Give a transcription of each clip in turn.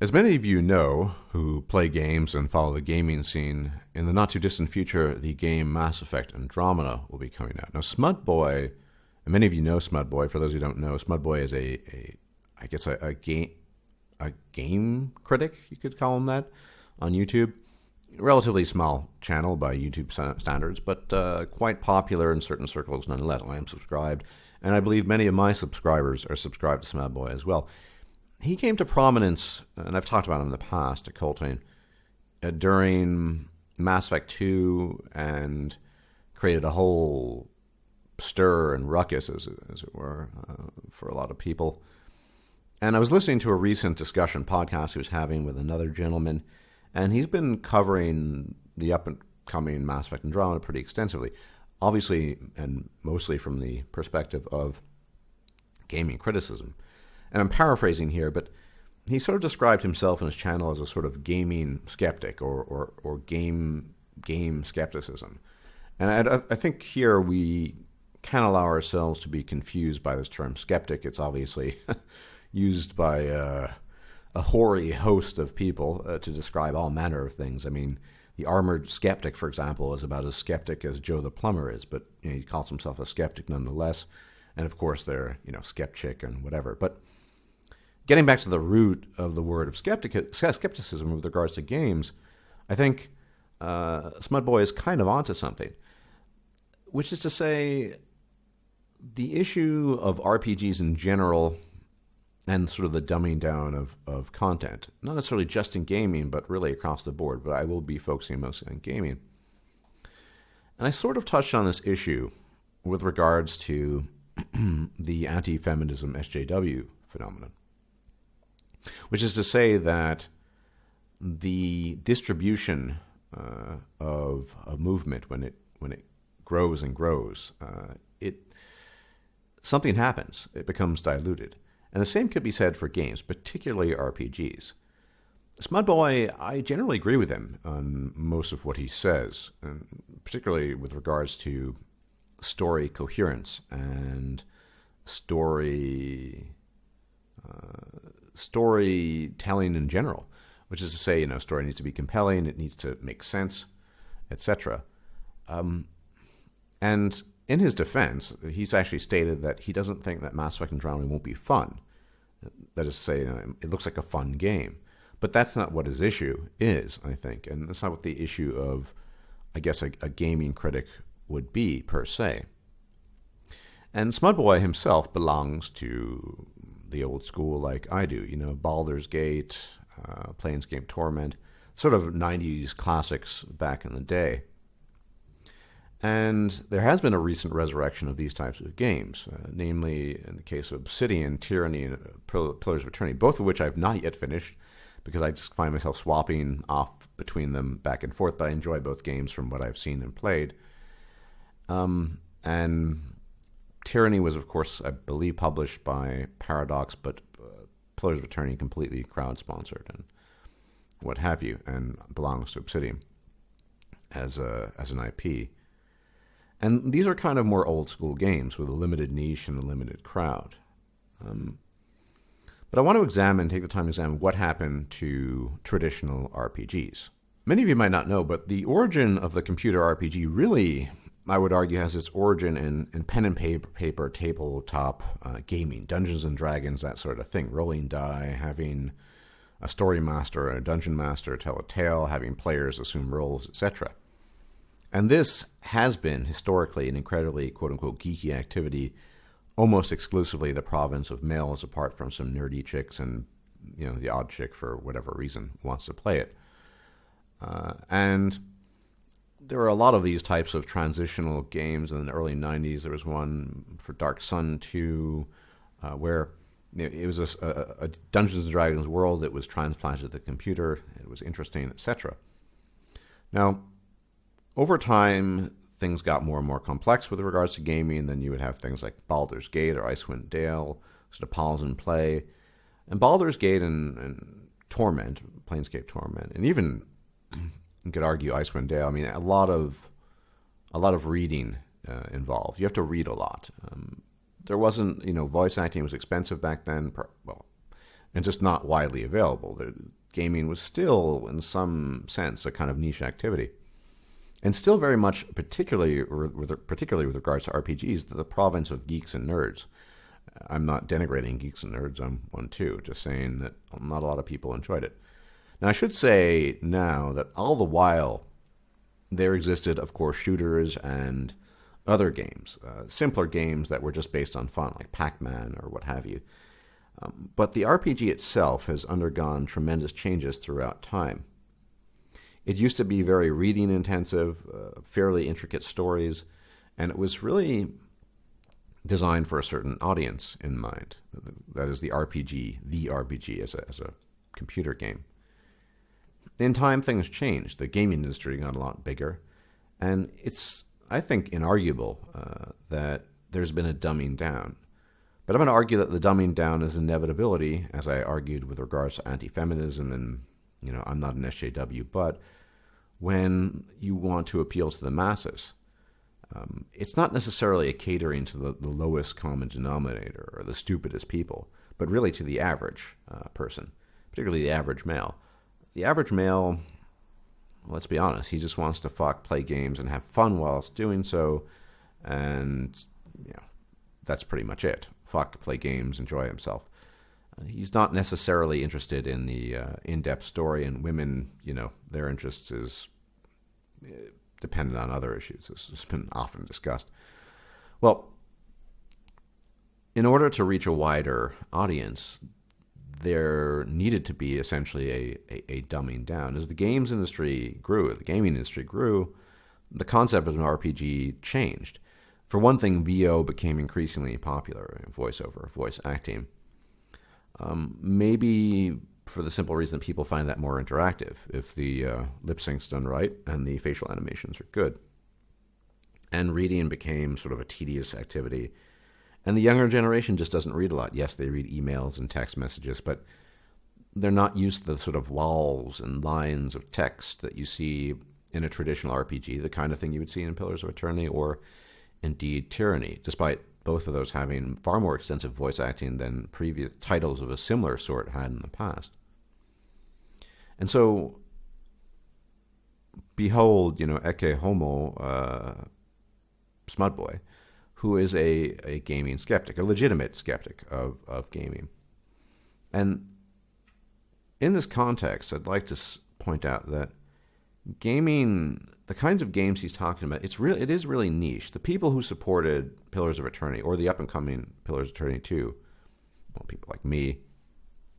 As many of you know who play games and follow the gaming scene, in the not-too-distant future, the game Mass Effect Andromeda will be coming out. Now, Smudboy, and many of you know Smudboy. For those who don't know, Smudboy is a game critic, you could call him that, on YouTube. Relatively small channel by YouTube standards, but quite popular in certain circles nonetheless. I am subscribed, and I believe many of my subscribers are subscribed to Smudboy as well. He came to prominence, and I've talked about him in the past, at Coltrane, during Mass Effect 2, and created a whole stir and ruckus, as it were, for a lot of people. And I was listening to a recent discussion podcast he was having with another gentleman, and he's been covering the up-and-coming Mass Effect Andromeda pretty extensively, obviously and mostly from the perspective of gaming criticism. And I'm paraphrasing here, but he sort of described himself and his channel as a sort of gaming skeptic or game skepticism. And I think here we can allow ourselves to be confused by this term skeptic. It's obviously used by a hoary host of people to describe all manner of things. I mean, the Armored Skeptic, for example, is about as skeptic as Joe the Plumber is, but he calls himself a skeptic nonetheless. And of course, they're skeptic and whatever. But getting back to the root of the word of skepticism with regards to games, I think Smudboy is kind of onto something, which is to say the issue of RPGs in general and sort of the dumbing down of content, not necessarily just in gaming, but really across the board, but I will be focusing mostly on gaming. And I sort of touched on this issue with regards to the anti-feminism SJW phenomenon, which is to say that the distribution of a movement, when it grows and grows, something happens. It becomes diluted. And the same could be said for games, particularly RPGs. Smudboy, I generally agree with him on most of what he says, and particularly with regards to story coherence and storytelling in general, which is to say, story needs to be compelling, it needs to make sense, etc. And in his defense, he's actually stated that he doesn't think that Mass Effect Andromeda won't be fun. That is to say, it looks like a fun game. But that's not what his issue is, I think. And that's not what the issue of, I guess, a gaming critic would be, per se. And Smudboy himself belongs to the old school like I do. Baldur's Gate, Planescape Torment, sort of 90s classics back in the day. And there has been a recent resurrection of these types of games, namely in the case of Obsidian, Tyranny, and Pillars of Eternity, both of which I've not yet finished because I just find myself swapping off between them back and forth, but I enjoy both games from what I've seen and played. And Tyranny was, of course, I believe, published by Paradox, but Pillars of Eternity completely crowd-sponsored and what have you, and belongs to Obsidian as an IP. And these are kind of more old-school games with a limited niche and a limited crowd. But I want to take the time to examine what happened to traditional RPGs. Many of you might not know, but the origin of the computer RPG really, I would argue, has its origin in pen and paper tabletop gaming, Dungeons and Dragons, that sort of thing. Rolling die, having a story master and a dungeon master tell a tale, having players assume roles, etc. And this has been, historically, an incredibly, quote-unquote, geeky activity, almost exclusively the province of males, apart from some nerdy chicks and, the odd chick, for whatever reason, wants to play it. And there were a lot of these types of transitional games in the early 90s. There was one for Dark Sun 2, where it was a Dungeons & Dragons world that was transplanted to the computer. It was interesting, etc. Now, over time, things got more and more complex with regards to gaming. Then you would have things like Baldur's Gate or Icewind Dale, sort of pause and play. And Baldur's Gate and Torment, Planescape Torment, and even you could argue Icewind Dale. I mean, a lot of reading involved. You have to read a lot. There wasn't, voice acting was expensive back then. Well, and just not widely available. Gaming was still, in some sense, a kind of niche activity. And still very much, particularly with regards to RPGs, the province of geeks and nerds. I'm not denigrating geeks and nerds, I'm one too, just saying that not a lot of people enjoyed it. Now, I should say now that all the while there existed, of course, shooters and other games, simpler games that were just based on fun, like Pac-Man or what have you. But the RPG itself has undergone tremendous changes throughout time. It used to be very reading intensive, fairly intricate stories, and it was really designed for a certain audience in mind. That is the RPG as a computer game. In time, things changed. The gaming industry got a lot bigger, and it's, I think, inarguable that there's been a dumbing down. But I'm going to argue that the dumbing down is an inevitability, as I argued with regards to anti-feminism, and, I'm not an SJW, but when you want to appeal to the masses, it's not necessarily a catering to the lowest common denominator or the stupidest people, but really to the average person, particularly the average male. The average male, let's be honest, he just wants to fuck, play games, and have fun whilst doing so, and that's pretty much it. Fuck, play games, enjoy himself. He's not necessarily interested in the in-depth story, and women, their interest is dependent on other issues. This has been often discussed. Well, in order to reach a wider audience, there needed to be essentially a dumbing down. As the gaming industry grew, the concept of an RPG changed. For one thing, VO became increasingly popular, voiceover, voice acting. Maybe for the simple reason that people find that more interactive if the lip sync's done right and the facial animations are good. And reading became sort of a tedious activity. And the younger generation just doesn't read a lot. Yes, they read emails and text messages, but they're not used to the sort of walls and lines of text that you see in a traditional RPG, the kind of thing you would see in Pillars of Eternity or indeed Tyranny, despite both of those having far more extensive voice acting than previous titles of a similar sort had in the past. And so, behold, Ecce Homo, Smudboy, who is a gaming skeptic, a legitimate skeptic of gaming. And in this context, I'd like to point out that gaming, the kinds of games he's talking about, it is really niche. The people who supported Pillars of Eternity, or the up-and-coming Pillars of Eternity 2, well, people like me,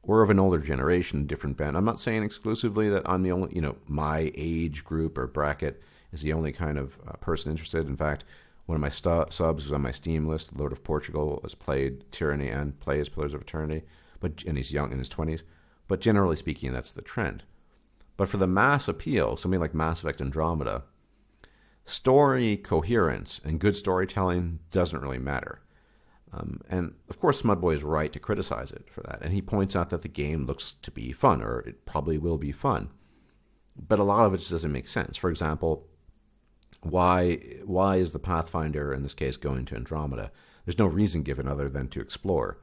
or of an older generation, different band. I'm not saying exclusively that I'm the only, my age group or bracket is the only kind of person interested. In fact, one of my subs was on my Steam list. Lord of Portugal has played Tyranny and plays Pillars of Eternity, and he's young, in his 20s. But generally speaking, that's the trend. But for the mass appeal, something like Mass Effect Andromeda, story coherence and good storytelling doesn't really matter. And of course, Smudboy is right to criticize it for that. And he points out that the game looks to be fun, or it probably will be fun. But a lot of it just doesn't make sense. For example, why is the Pathfinder, in this case, going to Andromeda? There's no reason given other than to explore.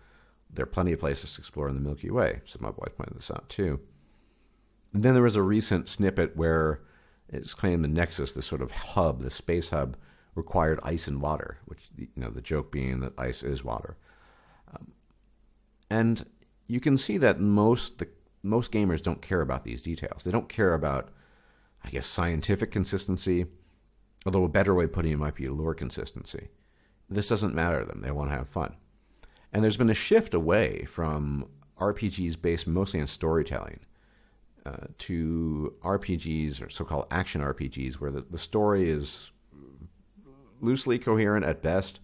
There are plenty of places to explore in the Milky Way. Smudboy pointed this out too. And then there was a recent snippet where it's claimed the Nexus, this sort of hub, the space hub, required ice and water, which, the joke being that ice is water. And you can see that most gamers don't care about these details. They don't care about, I guess, scientific consistency, although a better way of putting it might be lore consistency. This doesn't matter to them. They want to have fun. And there's been a shift away from RPGs based mostly on storytelling to RPGs, or so-called action RPGs, where the story is loosely coherent at best,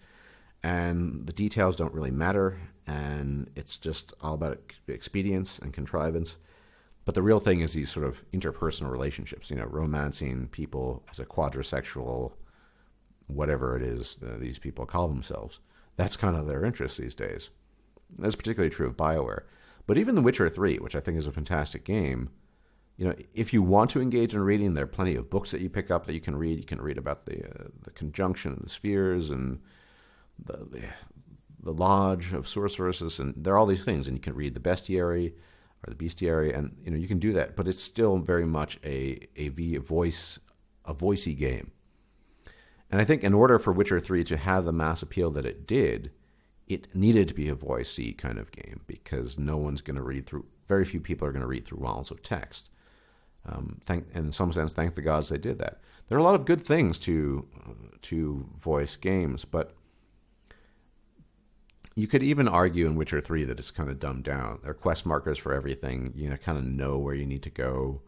and the details don't really matter, and it's just all about expedience and contrivance. But the real thing is these sort of interpersonal relationships, romancing people as a quadrisexual, whatever it is these people call themselves. That's kind of their interest these days. That's particularly true of BioWare. But even The Witcher 3, which I think is a fantastic game, if you want to engage in reading, there are plenty of books that you pick up that you can read. You can read about the conjunction of the spheres and the Lodge of Sorceresses, and there are all these things, and you can read the Bestiary or the Bestiary, and you can do that, but it's still very much a voicey game. And I think in order for Witcher 3 to have the mass appeal that it did, it needed to be a voicey kind of game, because no one's going to read through. Very few people are going to read through walls of text. In some sense, thank the gods they did that. There are a lot of good things to voice games, but you could even argue in Witcher 3 that it's kind of dumbed down. There are quest markers for everything. You kind of know where you need to go.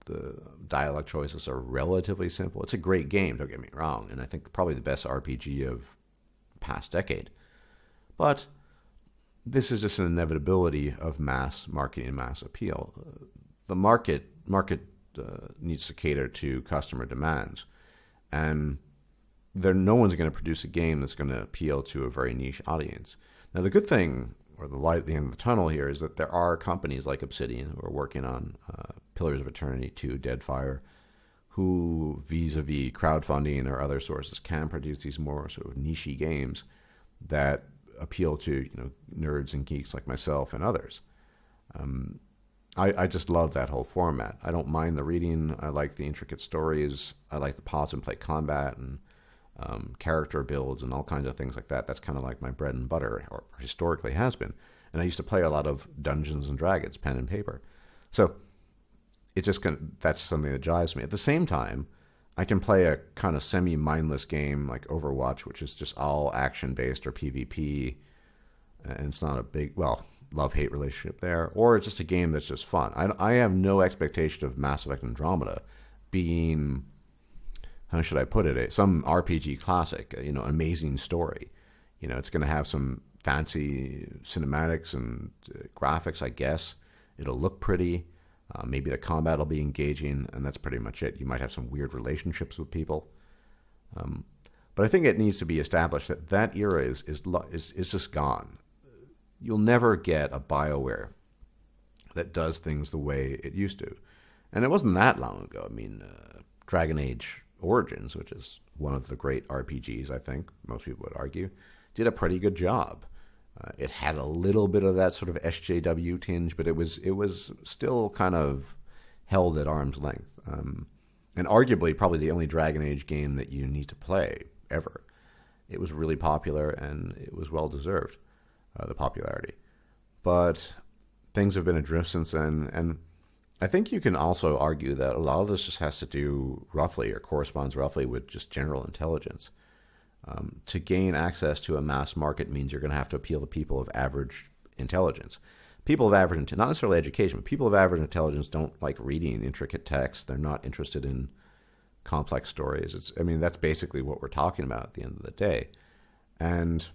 The dialogue choices are relatively simple. It's a great game, don't get me wrong, and I think probably the best RPG of the past decade. But this is just an inevitability of mass marketing and mass appeal. The market needs to cater to customer demands, and no one's going to produce a game that's going to appeal to a very niche audience. Now, the good thing, or the light at the end of the tunnel here, is that there are companies like Obsidian who are working on Pillars of Eternity 2, Deadfire, who, vis-a-vis crowdfunding or other sources, can produce these more sort of niche-y games that appeal to nerds and geeks like myself and others. I just love that whole format. I don't mind the reading. I like the intricate stories. I like the pause and play combat and character builds and all kinds of things like that. That's kind of like my bread and butter, or historically has been. And I used to play a lot of Dungeons and Dragons, pen and paper. So that's something that jives me. At the same time, I can play a kind of semi-mindless game like Overwatch, which is just all action-based or PvP, and it's not a big, love-hate relationship there, or it's just a game that's just fun. I have no expectation of Mass Effect Andromeda being, how should I put it, some RPG classic, amazing story. It's going to have some fancy cinematics and graphics, I guess. It'll look pretty. Maybe the combat will be engaging, and that's pretty much it. You might have some weird relationships with people. But I think it needs to be established that era is just gone. You'll never get a BioWare that does things the way it used to. And it wasn't that long ago. I mean, Dragon Age Origins, which is one of the great RPGs, I think, most people would argue, did a pretty good job. It had a little bit of that sort of SJW tinge, but it was still kind of held at arm's length. And arguably probably the only Dragon Age game that you need to play ever. It was really popular, and it was well-deserved, the popularity. But things have been adrift since then, and I think you can also argue that a lot of this just has to do roughly, or corresponds roughly, with just general intelligence. To gain access to a mass market means you're going to have to appeal to people of average intelligence. People of average, not necessarily education, but people of average intelligence don't like reading intricate text. They're not interested in complex stories. That's basically what we're talking about at the end of the day. And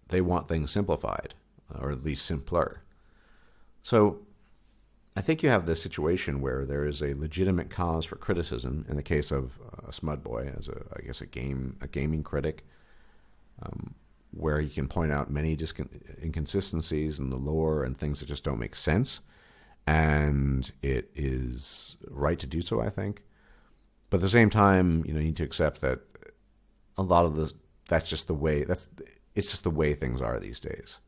they want things simplified, or at least simpler. So I think you have this situation where there is a legitimate cause for criticism in the case of Smudboy as a gaming critic, where he can point out many inconsistencies in the lore and things that just don't make sense, and it is right to do so, I think. But at the same time, you need to accept that a lot of it's just the way things are these days.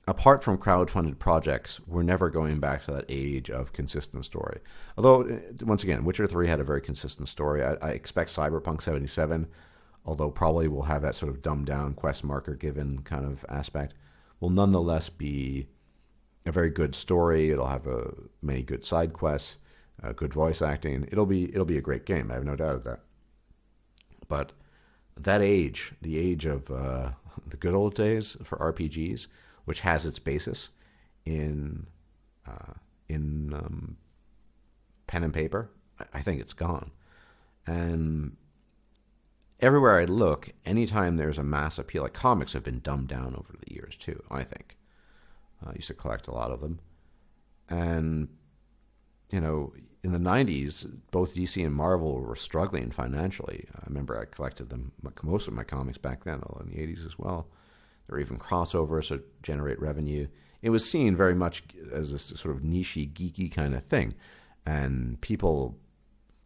Apart from crowdfunded projects, we're never going back to that age of consistent story. Although, once again, Witcher 3 had a very consistent story. I expect Cyberpunk 77, although probably will have that sort of dumbed-down quest marker-given kind of aspect, will nonetheless be a very good story. It'll have many good side quests, good voice acting. It'll be a great game. I have no doubt of that. But that age, the age of the good old days for RPGs, which has its basis in pen and paper, I think it's gone. And everywhere I look, anytime there's a mass appeal, like comics have been dumbed down over the years too, I think. I used to collect a lot of them. And, in the 90s, both DC and Marvel were struggling financially. I remember I collected most of my comics back then, although in the 80s as well. There were even crossovers to generate revenue. It was seen very much as this sort of niche-y, geeky kind of thing. And people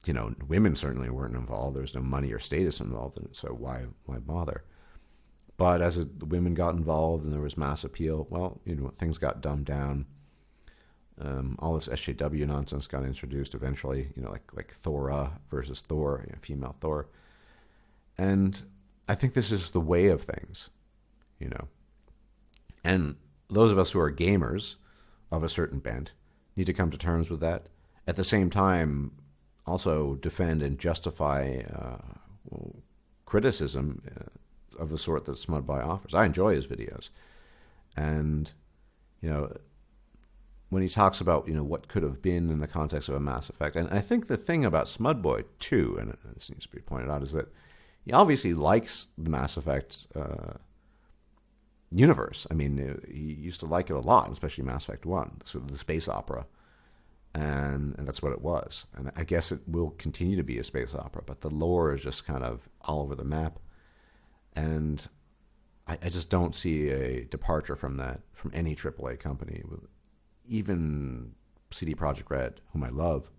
women certainly weren't involved. There was no money or status involved in it, so why bother? But as the women got involved and there was mass appeal, well, things got dumbed down. All this SJW nonsense got introduced eventually, like Thora versus Thor, female Thor. And I think this is the way of things, And those of us who are gamers of a certain bent need to come to terms with that. At the same time, also defend and justify criticism of the sort that Smudboy offers. I enjoy his videos. And, when he talks about, what could have been in the context of a Mass Effect, and I think the thing about Smudboy, too, and this needs to be pointed out, is that he obviously likes the Mass Effect universe. I mean, he used to like it a lot, especially Mass Effect 1, sort of the space opera. And that's what it was. And I guess it will continue to be a space opera, but the lore is just kind of all over the map. And I just don't see a departure from that, from any AAA company. Even CD Projekt Red, whom I love,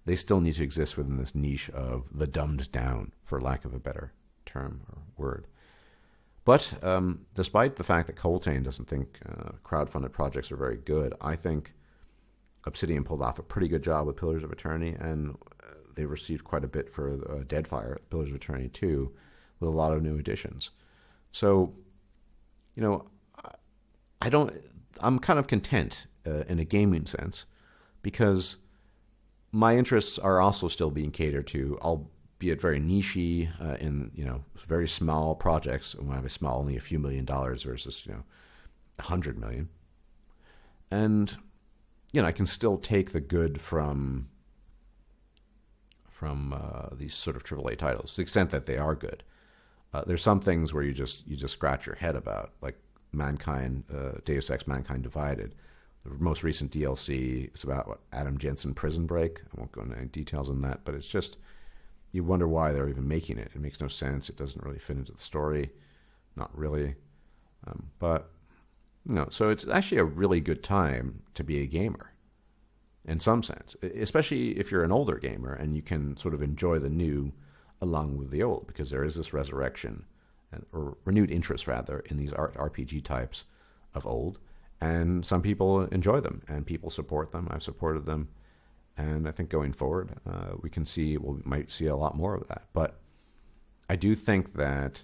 they still need to exist within this niche of the dumbed down, for lack of a better term or word. But despite the fact that Coltrane doesn't think crowdfunded projects are very good, I think Obsidian pulled off a pretty good job with Pillars of Eternity, and they received quite a bit for Deadfire, Pillars of Eternity 2, with a lot of new additions. So, I'm kind of content in a gaming sense, because my interests are also still being catered to, albeit very niche-y, in, very small projects. When I was small, only a few $1 million versus, $100 million. And I can still take the good from these sort of AAA titles, to the extent that they are good. There's some things where you just scratch your head about, like Deus Ex: Mankind Divided. The most recent DLC is about Adam Jensen Prison Break. I won't go into any details on that, but it's just, you wonder why they're even making it. It makes no sense. It doesn't really fit into the story. Not really. So it's actually a really good time to be a gamer, in some sense, especially if you're an older gamer and you can sort of enjoy the new along with the old, because there is this resurrection, or renewed interest, rather, in these RPG types of old. And some people enjoy them, and people support them. I've supported them. And I think going forward, we might see a lot more of that. But I do think that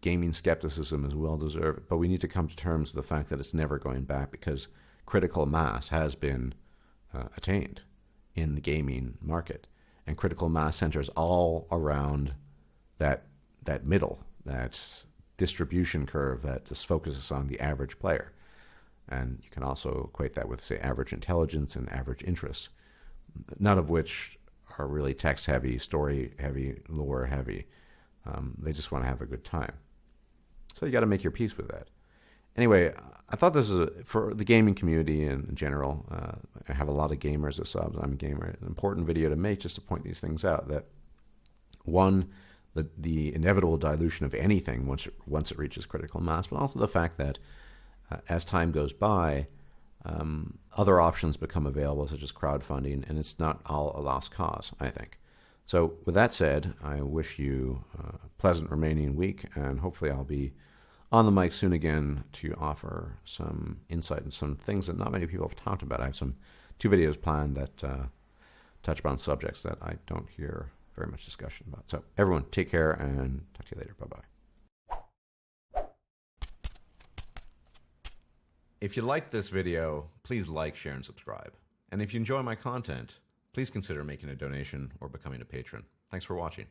gaming skepticism is well-deserved, but we need to come to terms with the fact that it's never going back, because critical mass has been attained in the gaming market. And critical mass centers all around that middle, that distribution curve that just focuses on the average player. And you can also equate that with, say, average intelligence and average interests, none of which are really text-heavy, story-heavy, lore-heavy. They just want to have a good time. So you got to make your peace with that. Anyway, I thought this is, for the gaming community in general, I have a lot of gamers as subs, I'm a gamer, an important video to make, just to point these things out. That, one, the inevitable dilution of anything once it reaches critical mass, but also the fact that as time goes by, other options become available, such as crowdfunding, and it's not all a lost cause, I think. So with that said, I wish you a pleasant remaining week, and hopefully I'll be on the mic soon again to offer some insight and some things that not many people have talked about. I have 2 videos planned that touch upon subjects that I don't hear very much discussion about. So everyone, take care, and talk to you later. Bye-bye. If you liked this video, please like, share, and subscribe. And if you enjoy my content, please consider making a donation or becoming a patron. Thanks for watching.